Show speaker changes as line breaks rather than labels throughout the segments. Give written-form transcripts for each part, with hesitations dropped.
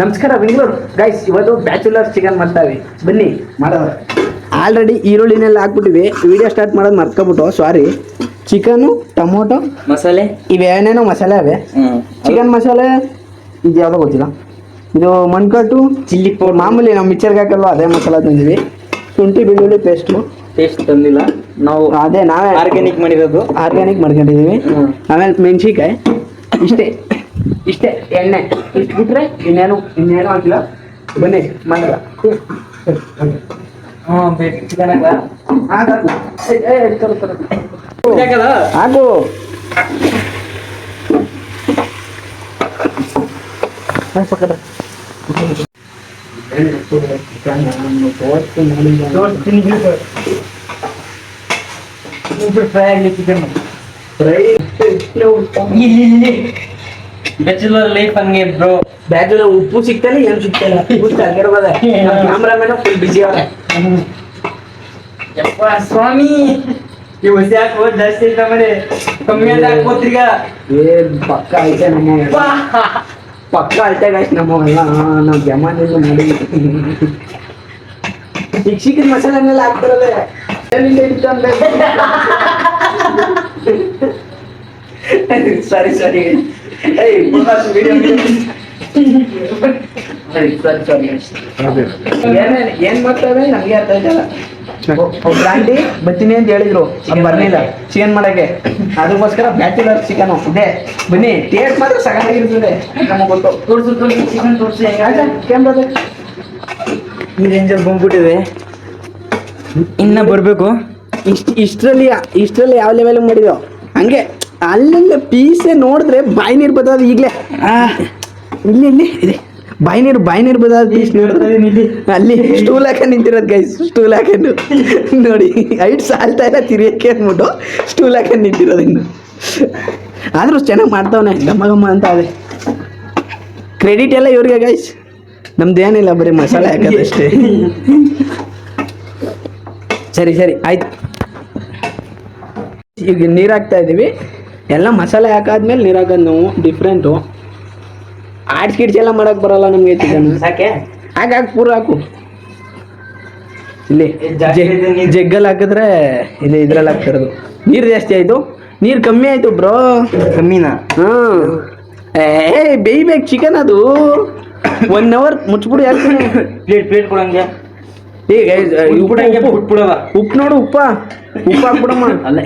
ನಮಸ್ಕಾರ ಬೆಂಗಳೂರು ಗೈಸ್, ಇವತ್ತು bachelor chicken ಮಾಡ್ತಾವೆ, ಬನ್ನಿ ಮಾಡೋದು. ಆಲ್ರೆಡಿ ಈರುಳ್ಳಿನೆಲ್ಲ ಹಾಕ್ಬಿಟ್ಟಿವಿ, ವಿಡಿಯೋ ಸ್ಟಾರ್ಟ್ ಮಾಡೋದು ಮರ್ಕೊಬಿಟ್ಟು, ಸಾರಿ. ಚಿಕನು, ಟೊಮೊಟೊ,
ಮಸಾಲೆ
ಇವೇನೇನೋ ಮಸಾಲೆ ಅವೆ. ಚಿಕನ್ ಮಸಾಲೆ ಇದು ಯಾವುದೋ ಗೊತ್ತಿಲ್ಲ. ಇದು ಮಣ್ಕಟ್ಟು, ಚಿಲ್ಲಿ ಪೌಡರ್, ಮಾಮೂಲಿ ನಾವು ಮಿಕ್ಸರ್ಗೆ ಹಾಕಲ್ವ ಅದೇ ಮಸಾಲ ತಂದಿವಿ. ಶುಂಠಿ ಬೆಳ್ಳುಳ್ಳಿ ಪೇಸ್ಟ್
ತಂದಿಲ್ಲ ನಾವು,
ಅದೇ ನಾವೇ
ಆರ್ಗ್ಯಾನಿಕ್
ಮಾಡ್ಕೊಂಡಿದ್ದೀವಿ. ಆಮೇಲೆ ಮೆಣಸಿನ್ಕಾಯಿ, ಇಷ್ಟೇ ಎಣ್ಣೆ ಇಷ್ಟು ಬಿಟ್ರೆ ಇನ್ನೇನು ಹಾಕಿಲ್ಲ. ಬನ್ನಿ ಮಾಡಲ್ಲ. ಹಾಕು.
ಬ್ಯಾಚುಲರ್ ಲೈಫ್ ಹಂಗೆ ಬ್ರೋ.
ಬ್ಯಾಚುಲರ್ ಉಪ್ಪು ಸಿಗ್ತಾನೆ, ಏನು ಸಿಗ್ತಾಯಿಲ್ಲ. ಕ್ಯಾಮ್ರಾಮನ್ ಫುಲ್ ಬಿಸಿ ಅವ್ರೆ.
ಯಪ್ಪ ಸ್ವಾಮಿ, ಈ ಹೊಸ ಹಾಕೋ ಜಾಸ್ತಿ ಐತ ಮನೆ, ಕಮ್ಮಿ ಅಂತ ಹಾಕ್ಬೋತ್ರೀಗ.
ಪಕ್ಕ ಐತೆ ನಮ್ಮ ಪಕ್ಕ ಐತೆ ಗಾಯ್ಸ್ ನಮ್ಮವೆಲ್ಲ. ನಾವು ಜಮಾನೆಲ್ಲ ಮಾಡಿ ಚಿಕನ್ ಮಸಾಲೆನೆಲ್ಲ ಹಾಕ್ತಾರಲ್ಲ. ಸಾರಿ ಏನ್ ಮಾಡ್ತಾವೆ ನಮ್ಗೆ ಅರ್ಥ ಆಯ್ತಲ್ಲ. ಒಬ್ರು ಆಂಟಿ ಬರ್ತೀನಿ ಅಂತ ಹೇಳಿದ್ರು, ಬರ್ಲಿಲ್ಲ ಚಿಕನ್ ಮಾಡಕ್ಕೆ. ಅದಕ್ಕೋಸ್ಕರ ಬ್ಯಾಚುಲರ್ ಚಿಕನ್ ಇದೆ. ಬನ್ನಿ, ಟೇಸ್ಟ್ ಮಾತ್ರ ಸಗನ್ನಾಗಿರ್ತದೆ. ನಮಗೆ ಗೊತ್ತು.
ತೋರ್ಸು ಚಿಕನ್ ತೋರಿಸಿ.
ಕ್ಯಾಮ್ರಾದ
ಈ ರೇಂಜಲ್ಲಿ ಬಂದ್ಬಿಟ್ಟಿದೆ, ಇನ್ನ ಬರ್ಬೇಕು.
ಇಷ್ಟರಲ್ಲಿ ಯಾವ ಲೆವೆಲ್ ಮಾಡಿದೋ ಹಂಗೆ. ಅಲ್ಲೆಲ್ಲ ಪೀಸೆ ನೋಡಿದ್ರೆ ಬಾಯಿ ನೀರು ಬರ್ತದೆ ಈಗಲೇ. ಇಲ್ಲಿ ಇದೆ ಬಾಯಿ ನೀರು ಬರ್ತದೆ ಪೀಸ್ ನೋಡಿದ್ರೆ. ಅಲ್ಲಿ ಸ್ಟೂಲ್ ಹಾಕೊಂಡು ನಿಂತಿರೋದು ಗೈಸ್, ಸ್ಟೂಲ್ ಹಾಕೊಂಡು ನೋಡಿ. ಹೈಟ್ ಸಾಲ್ತಾ ಇಲ್ಲ ತಿರಿಯಕ್ಕೆ ಅಂದ್ಬಿಟ್ಟು ಸ್ಟೂಲ್ ಹಾಕೊಂಡು ನಿಂತಿರೋದು. ಇನ್ನು ಆದರೂ ಚೆನ್ನಾಗಿ ಮಾಡ್ತಾವನೆ, ಗಮ್ಮ ಅಂತ ಅದೇ. ಕ್ರೆಡಿಟ್ ಎಲ್ಲ ಇವ್ರಿಗೆ ಗೈಸ್, ನಮ್ದೇನಿಲ್ಲ, ಬರೀ ಮಸಾಲೆ ಹಾಕೋದಷ್ಟೇ. ಸರಿ ಆಯ್ತು. ಈಗ ನೀರು ಹಾಕ್ತಾ ಇದ್ದೀವಿ. ಎಲ್ಲ ಮಸಾಲೆ ಹಾಕಾದ್ಮೇಲೆ ನೀರು ಹಾಕೋದು ನಾವು. ಡಿಫ್ರೆಂಟು ಆಡ್ಸ್ ಎಲ್ಲ ಮಾಡೋಕೆ ಬರೋಲ್ಲ ನಮಗೆ ಚಿಕನ್.
ಸಾಕೆ
ಹಾಕಿ ಪೂರ ಹಾಕು. ಇಲ್ಲಿ ಜಗ್ಗಲ್ಲಿ ಹಾಕಿದ್ರೆ ಇಲ್ಲಿ ಇದ್ರಲ್ಲಿ ಹಾಕ್ತಿರೋದು. ನೀರು ಜಾಸ್ತಿ ಆಯಿತು, ನೀರು ಕಮ್ಮಿ ಆಯಿತು ಬ್ರೋ.
ಕಮ್ಮಿನಾ?
ಬೇಯ್ಬೇಕು ಚಿಕನ್. ಅದು 1 hour ಮುಚ್ಬಿಡಿ. ಹಾಕ್ತೀನಿ
ಪ್ಲೇಟ್ ಕೊಡಂಗೆ.
ಈಗ
ಉಪ್ಪು
ನೋಡು, ಉಪ್ಪು ಹಾಕ್ಬಿಡಮ್ಮ.
ಅಲ್ಲೇ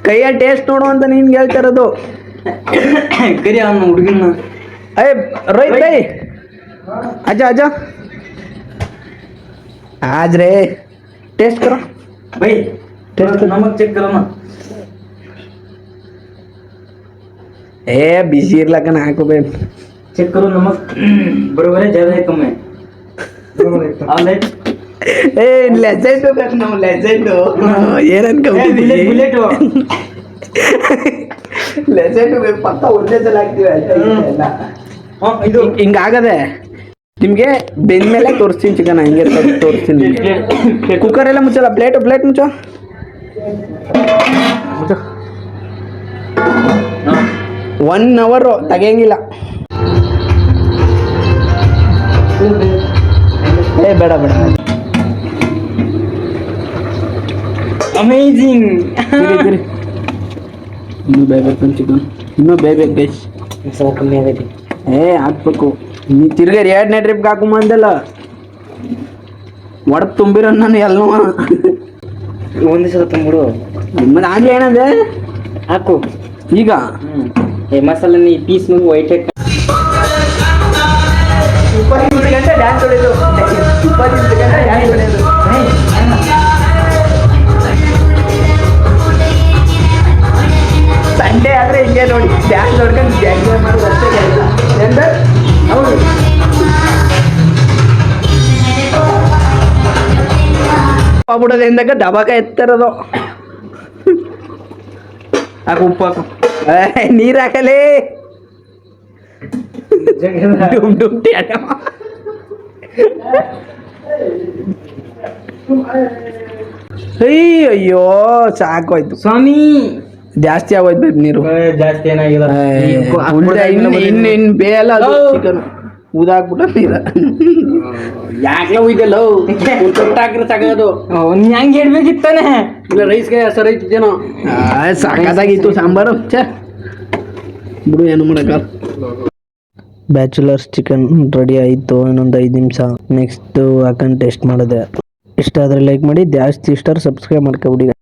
ಕೈಯ ಟೇಸ್ಟ್ ನೋಡು ಅಂತ ನಿನ್ಗೆ ಹೇಳ್ತಾ ಇರೋದು.
ಕರಿ ಅವನು ಹುಡುಗನ.
ರೋಹಿತ್ ಬೈ, ಅಜ್ಜ ಆದ್ರೆ ಟೇಸ್ಟ್ ಕರೋ
ಬೈ. ಟೇಸ್ಟ್ ನಮಗ್ ಚೆಕ್ ಕರೋಣ.
ಬಿಸಿ ಇರ್ಲಕ್ಕನ ಹಾಕು ಬೈ.
ಚೆಕ್ ಕರೋ ನಮಗ್ ಬರೋಬರೇ ಜ್ಯಾदा है कम है. ಆಲ್ರೈಟ್.
ಲೆಜೆಂಡ್ ಬೇಕು ನಾವು, ಲೆಜೆಂಡು. ಏನ್ ಅನ್ಕೊಂಡ್ಬಿಟ್ಟಿದ್ದೀವಿ? ಲೆಜೆಂಡ್ ಬೇಕು ಪಕ್ಕ. ಒಂದೇ ಸಲ ಹಾಕ್ತೀವಿ ಎಲ್ಲ.
ಇದು
ಹಿಂಗಾಗದೆ ನಿಮ್ಗೆ ಬೆಂದ್ಮೇಲೆ ತೋರಿಸ್ತೀನಿ ಚಿಕನ್ ಹೆಂಗಿರ್ತದೆ ತೋರಿಸ್ತೀನಿ. ಕುಕ್ಕರ್ ಎಲ್ಲ ಮುಚ್ಚಲ್ಲ. ಪ್ಲೇಟ್ ಮುಚ್ಚೋ. 1 hour ತೆಗಿಯಂಗಿಲ್ಲ. ಬೇಡ
ಅಮೇಜಿಂಗ್.
ಇನ್ನೂ ಬೇಯಬೇಕು ಚಿಕನ್, ಇನ್ನೂ ಬೇಯಬೇಕು ಗೈಸ್.
ಮಸಾಲ ಕಮ್ಮಿ ಆಗೈತಿ.
ಹಾಕ್ಬೇಕು. ನೀ ತಿರ್ಗಾರಿ 2ನೇ ಟ್ರಿಪ್ಗೆ ಹಾಕುಮ ಅಂದಲ್ಲ. ಒಡಪ್ ತುಂಬಿರೋ ನಾನು ಎಲ್ಲ
ಒಂದೇ ಸಲ ತುಂಬಿಡು.
ನಿಮ್ಮದು ಆಗ್ಲೇ ಏನಂದೆ
ಹಾಕು
ಈಗ.
ಮಸಾಲ ನೀ ಪೀಸ್ ನುಗ್ಗು ವೈಟ್ ಹೆಡ್.
20 ಗಂಟೆ ಡ್ಯಾನ್ಸ್ ಹೊಡೆಯೋದು. 20 ಗಂಟೆ ಡ್ಯಾನ್ಸ್ ಹೊಡೆಯೋದು. ಸಂಡೇ ಆದರೆ ಹಿಂಗೆ ನೋಡಿ, ಡ್ಯಾನ್ಸ್ ಹೊಡ್ಕೊಂಡು ಎಂಜಾಯ್ ಮಾಡೋದು ಅಷ್ಟೇ ಕೆಲಸ. ಹೌದು. ಹೋಗ್ಬಿಡೋದು ಎಂದಾಗ ದಬಾಕ ಎತ್ತಿರೋದು. ಹಾಕು, ಉಪ್ಪು ಹಾಕು. ನೀರು ಹಾಕಲೇ. ಅಯ್ಯೋ ಸಾಕೋಯ್ತು
ಸ್ವಾಮಿ.
ಜಾಸ್ತಿ ಆಗೋಯ್ತು ನೀರು.
ಜಾಸ್ತಿ ಏನಾಗಿಲ್ಲ.
ಇನ್ನು ಬೇಯಲ್ಲ ಅದು ಚಿಕನ್. ಊದಾಕ್ಬಿಟ್ಟು ನೀರ ಯಾಕ್ಲ ಉಯ್ದಲ್ಲ ಹಾಕಿದ್ರೆ ಸಾಕಾಗದು
ನೀ ಹಂಗೆ ಹೇಳ್ಬೇಕಿತ್ತಾನೆ.
ಇಲ್ಲ ರೈಸ್ಗೆ ಸರ್ ಐತಿದ್ದೇನೋ ಸಾಕಾಗಿತ್ತು ಸಾಂಬಾರು ಛೇ ಬಿಡು ಏನು ಮಾಡಕ್ಕ. ಬ್ಯಾಚುಲರ್ಸ್ ಚಿಕನ್ ರೆಡಿ ಆಯಿತು. ಇನ್ನೊಂದು 5 ನಿಮಿಷ ನೆಕ್ಸ್ಟ್ ಹಾಕೊಂಡು ಟೇಸ್ಟ್ ಮಾಡಿದೆ. ಇಷ್ಟ ಆದರೆ ಲೈಕ್ ಮಾಡಿ, ಜಾಸ್ತಿ ಇಷ್ಟ ಸಬ್ಸ್ಕ್ರೈಬ್ ಮಾಡ್ಕೊಬಿಡಿ.